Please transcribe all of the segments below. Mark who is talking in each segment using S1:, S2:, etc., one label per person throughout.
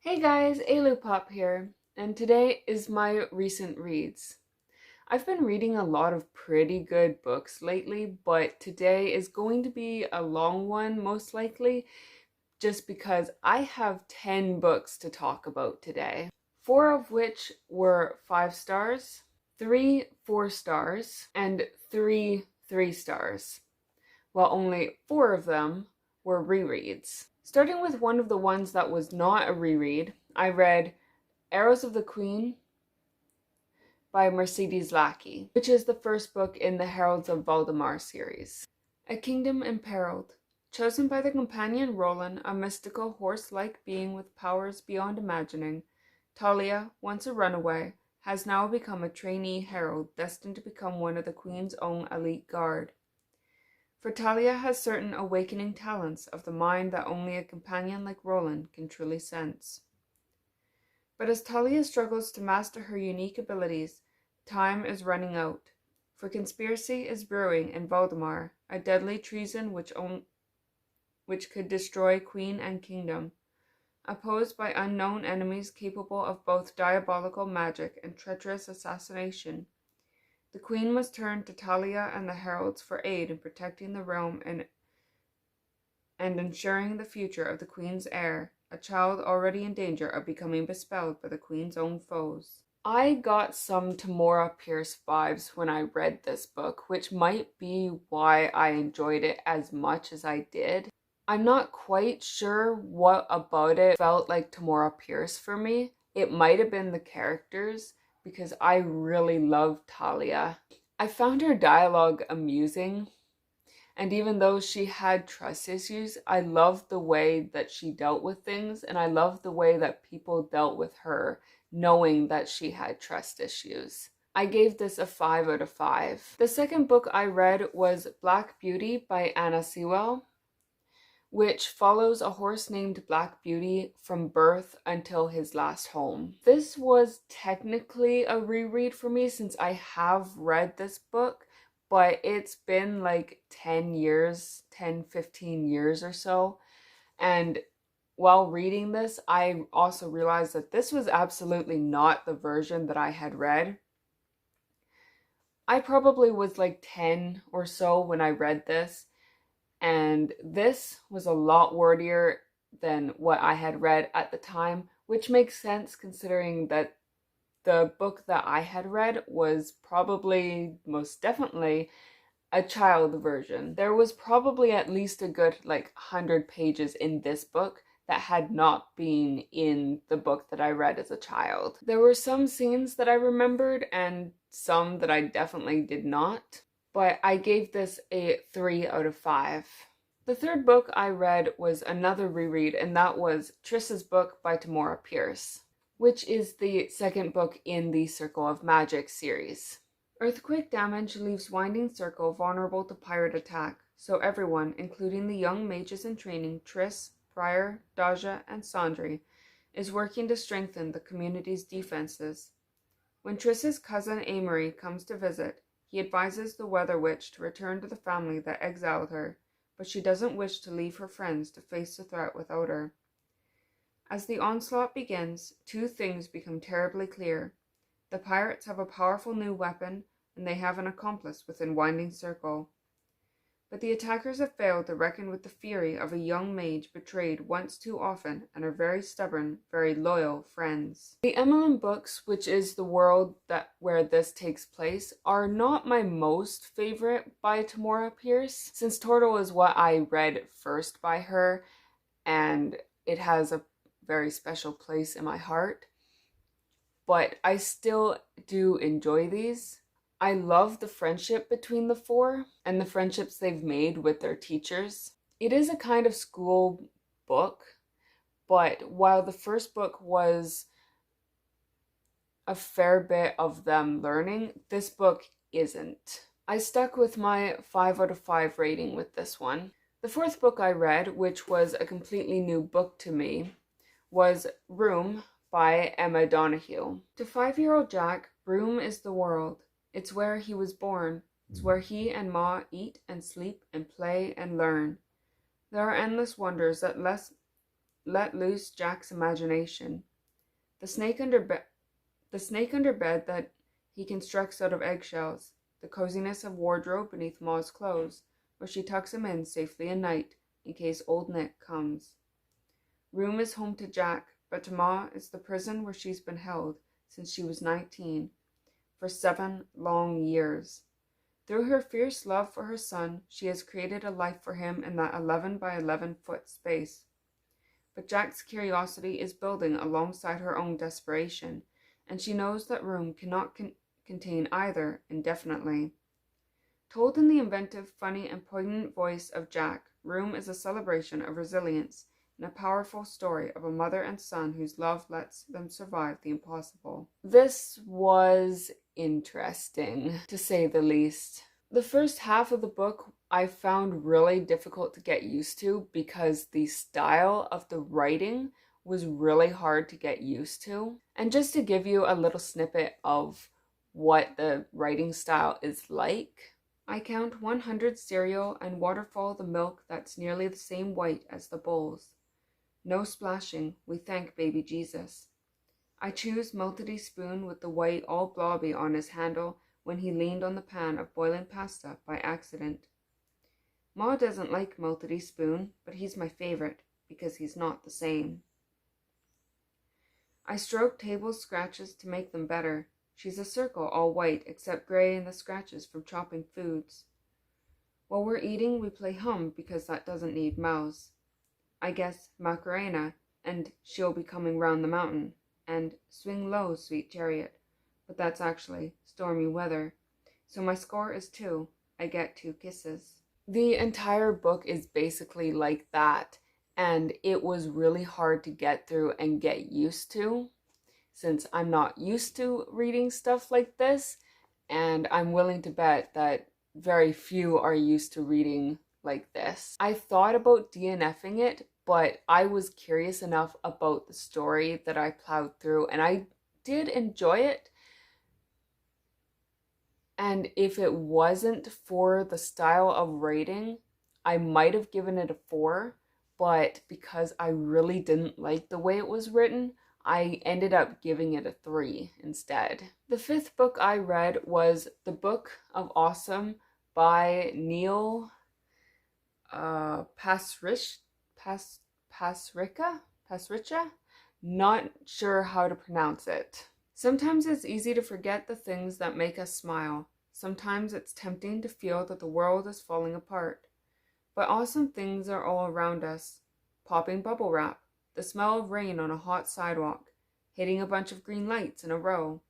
S1: Hey guys, Ailoupup here, and today is my recent reads. I've been reading a lot of pretty good books lately, but today is going to be a long one most likely, just because I have 10 books to talk about today. 4 of which were 5 stars, 3 4 stars, and 3 3 stars, while only 4 of them were rereads. Starting with one of the ones that was not a reread, I read Arrows of the Queen by Mercedes Lackey, which is the first book in the Heralds of Valdemar series. A kingdom imperiled. Chosen by the companion Roland, a mystical horse-like being with powers beyond imagining, Talia, once a runaway, has now become a trainee herald destined to become one of the Queen's own elite guard. For Talia has certain awakening talents of the mind that only a companion like Roland can truly sense. But as Talia struggles to master her unique abilities, time is running out, for conspiracy is brewing in Valdemar, a deadly treason which could destroy Queen and kingdom. Opposed by unknown enemies capable of both diabolical magic and treacherous assassination, the Queen must turn to Talia and the heralds for aid in protecting the realm and ensuring the future of the Queen's heir, a child already in danger of becoming bespelled by the Queen's own foes. I got some Tamora Pierce vibes when I read this book, which might be why I enjoyed it as much as I did. I'm not quite sure what about it felt like Tamora Pierce for me. It might have been the characters, because I really loved Talia. I found her dialogue amusing, and even though she had trust issues, I loved the way that she dealt with things, and I loved the way that people dealt with her, knowing that she had trust issues. I gave this a 5 out of 5. The second book I read was Black Beauty by Anna Sewell, which follows a horse named Black Beauty from birth until his last home. This was technically a reread for me since I have read this book, but it's been like 10 years, 10, 15 years or so. And while reading this, I also realized that this was absolutely not the version that I had read. I probably was like 10 or so when I read this, and this was a lot wordier than what I had read at the time, which makes sense considering that the book that I had read was probably, most definitely, a child version. There was probably at least a good 100 pages in this book that had not been in the book that I read as a child. There were some scenes that I remembered and some that I definitely did not, but I gave this a 3 out of 5. The third book I read was another reread, and that was Triss's book by Tamora Pierce, which is the second book in the Circle of Magic series. Earthquake damage leaves Winding Circle vulnerable to pirate attack, so everyone, including the young mages in training Triss, Prior, Daja, and Sandri, is working to strengthen the community's defenses. When Triss's cousin Amory comes to visit, he advises the Weather Witch to return to the family that exiled her, but she doesn't wish to leave her friends to face the threat without her. As the onslaught begins, two things become terribly clear. The pirates have a powerful new weapon, and they have an accomplice within Winding Circle. But the attackers have failed to reckon with the fury of a young mage betrayed once too often and are very stubborn, very loyal friends. The Emmeline books, which is the world where this takes place, are not my most favorite by Tamora Pierce, since Turtle is what I read first by her, and it has a very special place in my heart. But I still do enjoy these. I love the friendship between the four and the friendships they've made with their teachers. It is a kind of school book, but while the first book was a fair bit of them learning, this book isn't. I stuck with my 5 out of 5 rating with this one. The fourth book I read, which was a completely new book to me, was Room by Emma Donoghue. To 5-year-old Jack, Room is the world. It's where he was born. It's where he and Ma eat and sleep and play and learn. There are endless wonders that let loose Jack's imagination. The snake under bed that he constructs out of eggshells, the coziness of wardrobe beneath Ma's clothes, where she tucks him in safely at night in case old Nick comes. Room is home to Jack, but to Ma it's the prison where she's been held since she was 19, for 7 long years. Through her fierce love for her son, she has created a life for him in that 11 by 11 foot space. But Jack's curiosity is building alongside her own desperation, and she knows that room cannot contain either indefinitely. Told in the inventive, funny, and poignant voice of Jack, Room is a celebration of resilience and a powerful story of a mother and son whose love lets them survive the impossible. This was interesting, to say the least. The first half of the book I found really difficult to get used to because the style of the writing was really hard to get used to. And just to give you a little snippet of what the writing style is like, I count 100 cereal and waterfall the milk that's nearly the same white as the bowls. No splashing, we thank baby Jesus. I choose Multity spoon with the white all blobby on his handle when he leaned on the pan of boiling pasta by accident. Ma doesn't like Multity spoon, but he's my favorite because he's not the same. I stroke table scratches to make them better. She's a circle all white except gray in the scratches from chopping foods. While we're eating, we play hum because that doesn't need mouths. I guess Macarena and She'll Be Coming Round the Mountain and Swing Low, Sweet Chariot, but that's actually Stormy Weather. So my score is 2. I get 2 kisses. The entire book is basically like that, and it was really hard to get through and get used to, since I'm not used to reading stuff like this, and I'm willing to bet that very few are used to reading like this. I thought about DNFing it, but I was curious enough about the story that I plowed through, and I did enjoy it. And if it wasn't for the style of writing, I might have given it a 4, but because I really didn't like the way it was written, I ended up giving it a 3 instead. The 5th book I read was The Book of Awesome by Neil Pasricha? Not sure how to pronounce it. Sometimes it's easy to forget the things that make us smile. Sometimes it's tempting to feel that the world is falling apart. But awesome things are all around us. Popping bubble wrap, the smell of rain on a hot sidewalk, hitting a bunch of green lights in a row,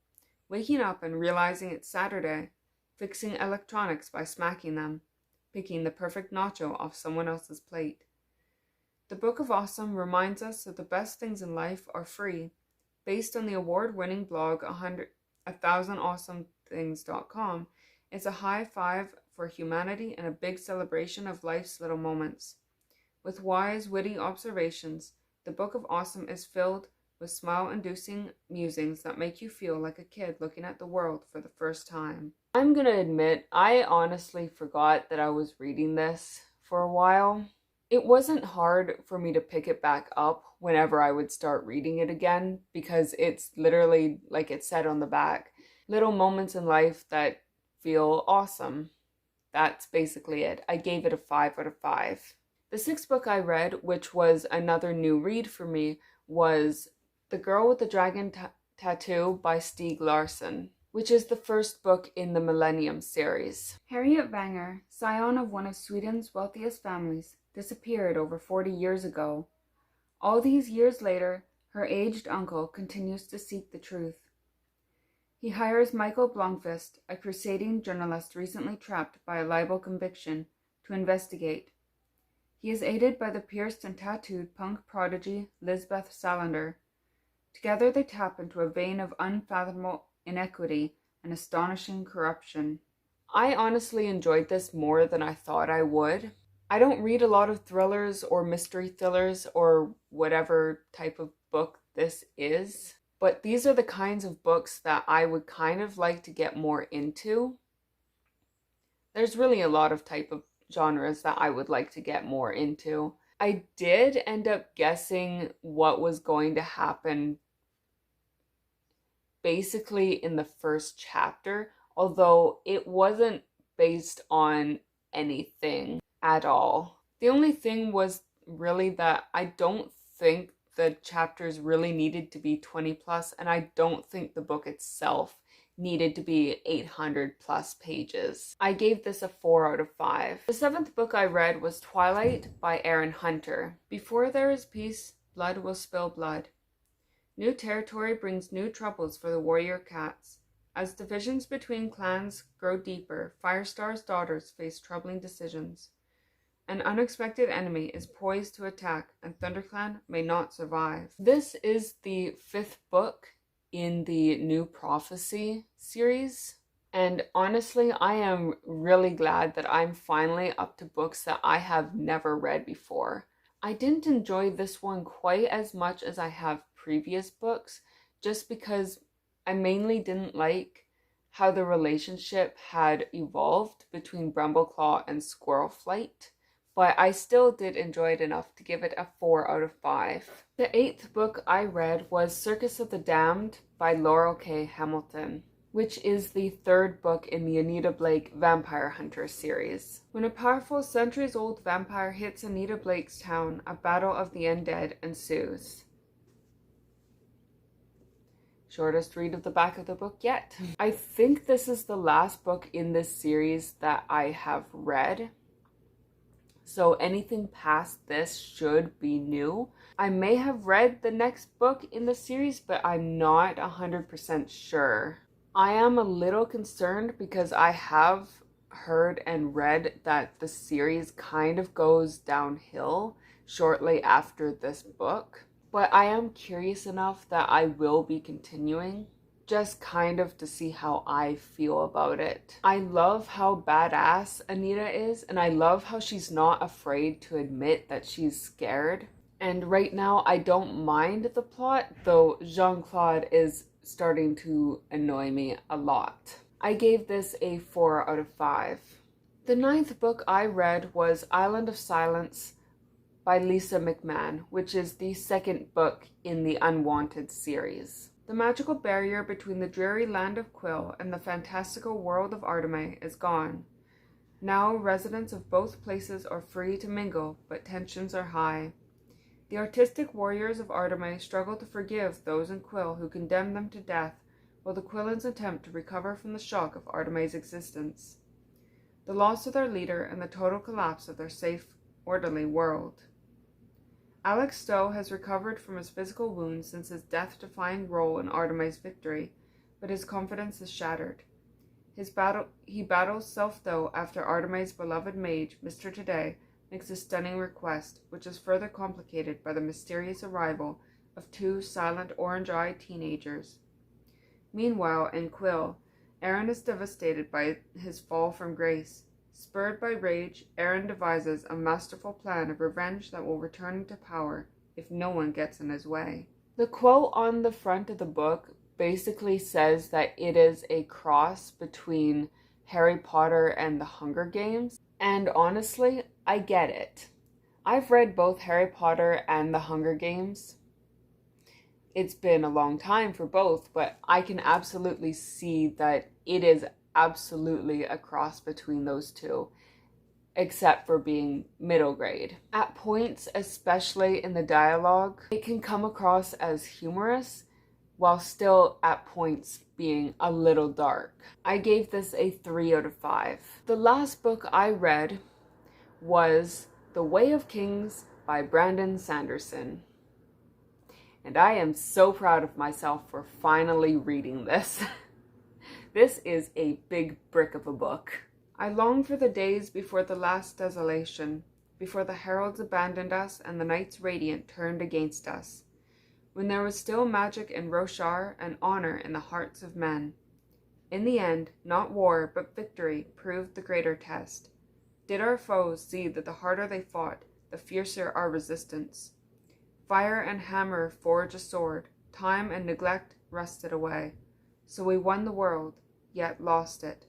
S1: waking up and realizing it's Saturday, fixing electronics by smacking them, picking the perfect nacho off someone else's plate. The Book of Awesome reminds us that the best things in life are free. Based on the award-winning blog 1000awesomethings.com, it's a high five for humanity and a big celebration of life's little moments. With wise, witty observations, the Book of Awesome is filled with smile-inducing musings that make you feel like a kid looking at the world for the first time. I'm gonna admit, I honestly forgot that I was reading this for a while. It wasn't hard for me to pick it back up whenever I would start reading it again, because it's literally, like it said on the back, little moments in life that feel awesome. That's basically it. I gave it a 5 out of 5. The 6th book I read, which was another new read for me, was The Girl with the Dragon Tattoo by Stieg Larsson, which is the first book in the Millennium series. Harriet Wenger, scion of one of Sweden's wealthiest families, disappeared over 40 years ago. All these years later, her aged uncle continues to seek the truth. He hires Michael Blomqvist, a crusading journalist recently trapped by a libel conviction, to investigate. He is aided by the pierced and tattooed punk prodigy Lisbeth Salander. Together they tap into a vein of unfathomable inequity and astonishing corruption. I honestly enjoyed this more than I thought I would. I don't read a lot of thrillers or mystery thrillers or whatever type of book this is, but these are the kinds of books that I would kind of like to get more into. There's really a lot of type of genres that I would like to get more into. I did end up guessing what was going to happen basically in the first chapter, although it wasn't based on anything at all. The only thing was really that I don't think the chapters really needed to be 20 plus, and I don't think the book itself needed to be 800 plus pages. I gave this a 4 out of 5. The 7th book I read was Twilight by Aaron Hunter. Before there is peace, blood will spill blood. New territory brings new troubles for the warrior cats. As divisions between clans grow deeper, Firestar's daughters face troubling decisions. An unexpected enemy is poised to attack, and ThunderClan may not survive. This is the 5th book in the New Prophecy series, and honestly, I am really glad that I'm finally up to books that I have never read before. I didn't enjoy this one quite as much as I have previous books, just because I mainly didn't like how the relationship had evolved between Brambleclaw and Squirrelflight, but I still did enjoy it enough to give it a 4 out of 5. The 8th book I read was Circus of the Damned by Laurel K. Hamilton, which is the 3rd book in the Anita Blake Vampire Hunter series. When a powerful centuries-old vampire hits Anita Blake's town, a battle of the undead ensues. Shortest read of the back of the book yet. I think this is the last book in this series that I have read, so anything past this should be new. I may have read the next book in the series, but I'm not 100% sure. I am a little concerned because I have heard and read that the series kind of goes downhill shortly after this book. But I am curious enough that I will be continuing, just kind of to see how I feel about it. I love how badass Anita is, and I love how she's not afraid to admit that she's scared. And right now, I don't mind the plot, though Jean-Claude is starting to annoy me a lot. I gave this a 4 out of 5. The 9th book I read was Island of Silence by Lisa McMahon, which is the 2nd book in the Unwanted series. The magical barrier between the dreary land of Quill and the fantastical world of Artemis is gone. Now residents of both places are free to mingle, but tensions are high. The artistic warriors of Artemis struggle to forgive those in Quill who condemned them to death, while the Quillans attempt to recover from the shock of Artemis' existence. The loss of their leader and the total collapse of their safe, orderly world. Alex Stowe has recovered from his physical wounds since his death-defying role in Artemis' victory, but his confidence is shattered. He battles self-doubt after Artemis' beloved mage, Mr. Today, makes a stunning request, which is further complicated by the mysterious arrival of 2 silent orange-eyed teenagers. Meanwhile, in Quill, Aaron is devastated by his fall from grace. Spurred by rage, Aaron devises a masterful plan of revenge that will return him to power if no one gets in his way. The quote on the front of the book basically says that it is a cross between Harry Potter and the Hunger Games, and honestly, I get it. I've read both Harry Potter and the Hunger Games. It's been a long time for both, but I can absolutely see that it is absolutely a cross between those two, except for being middle grade. At points, especially in the dialogue, it can come across as humorous, while still at points being a little dark. I gave this a 3 out of 5. The last book I read was The Way of Kings by Brandon Sanderson. And I am so proud of myself for finally reading this. This is a big brick of a book. I long for the days before the last desolation, before the heralds abandoned us and the knights radiant turned against us, when there was still magic in Roshar and honor in the hearts of men. In the end, not war, but victory proved the greater test. Did our foes see that the harder they fought, the fiercer our resistance? Fire and hammer forge a sword, time and neglect wrested away. So we won the world, yet lost it.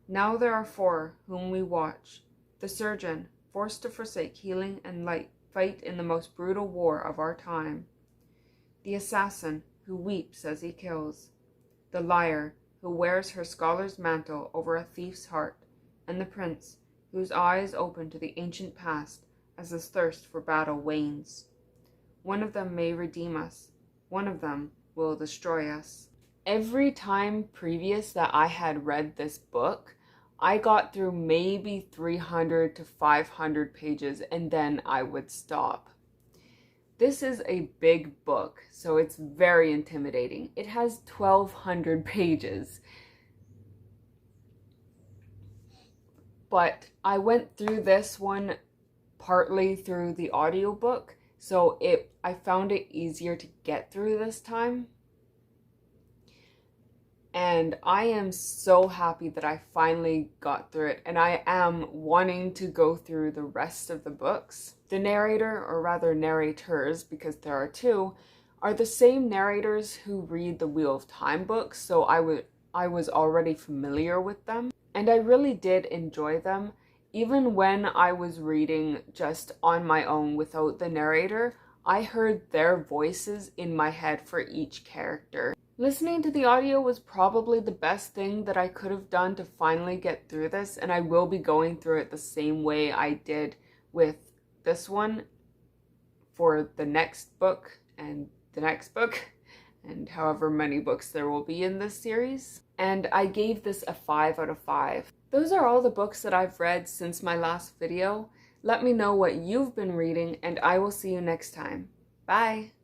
S1: Now there are 4 whom we watch: the surgeon, forced to forsake healing and light, fight in the most brutal war of our time. The assassin who weeps as he kills, the liar who wears her scholar's mantle over a thief's heart, and the prince whose eyes open to the ancient past as his thirst for battle wanes. One of them may redeem us, one of them will destroy us. Every time previous that I had read this book, I got through maybe 300 to 500 pages and then I would stop. This is a big book, so it's very intimidating. It has 1,200 pages. But I went through this one partly through the audiobook, so I found it easier to get through this time. And I am so happy that I finally got through it, and I am wanting to go through the rest of the books. The narrator, or rather narrators, because there are two, are the same narrators who read the Wheel of Time books, so I was already familiar with them. And I really did enjoy them. Even when I was reading just on my own without the narrator, I heard their voices in my head for each character. Listening to the audio was probably the best thing that I could have done to finally get through this, and I will be going through it the same way I did with this one for the next book and the next book, and however many books there will be in this series. And I gave this a 5 out of 5. Those are all the books that I've read since my last video. Let me know what you've been reading, and I will see you next time. Bye!